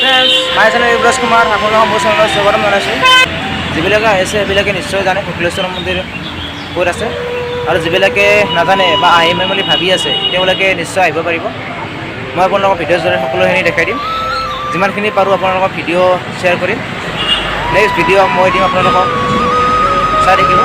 Friends my channel ইউবৰাজ Kumar আপোনালোকক মোৰ চেনেলত স্বাগতম জনাইছোঁ। যিবিলাকে আহিছে সেইবিলাকে নিশ্চয় জানে শুক্লেশ্বৰ মন্দিৰ ক'ত আছে, আৰু যিবিলাকে নাজানে বা আহিম বুলি ভাবি আছে তেওঁলোকে নিশ্চয় আহিব পাৰিব। মই আপোনালোকক ভিডিঅ'ৰ জৰিয়তে সকলোখিনি দেখাই দিম। যিমানখিনি পাৰোঁ আপোনালোকক ভিডিঅ' শ্বেয়াৰ কৰিম। নেক্সট ভিডিঅ' মই দিম, আপোনালোকক চাই থাকিব।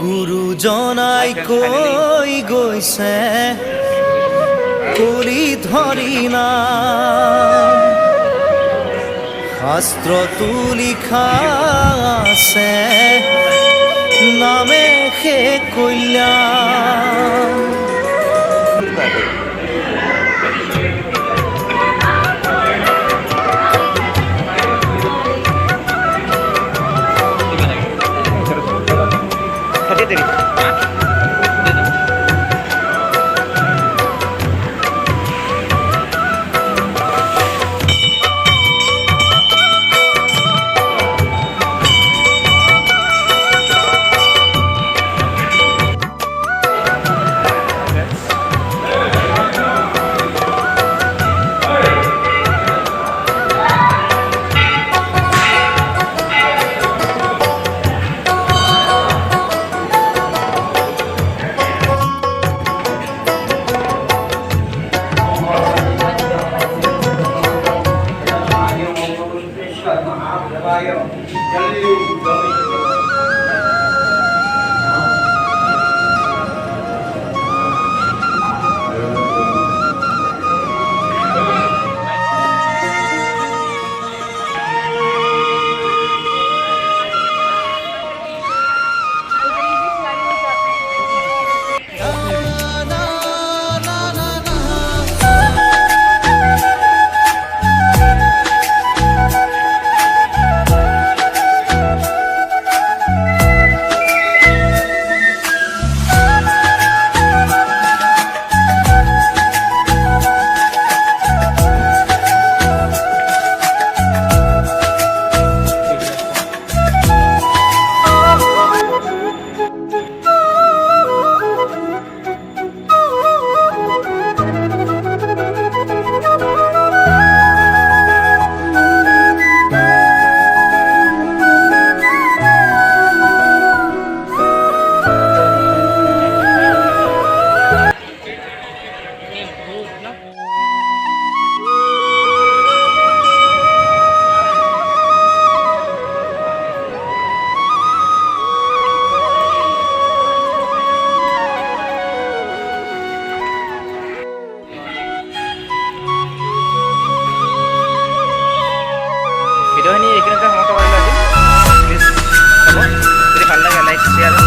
গুৰুজনাই কৈ গৈছে কৰি ধৰি নাম, শাস্ত্ৰতো লিখা আছে নামে সে কল্যাণ। ভিডিঅ'খিনি এইখিনিতে সমাপ্ত কৰিলোঁ আজি। প্লিজ চাব, যদি ভাল লাগে লাইক শ্বেয়াৰ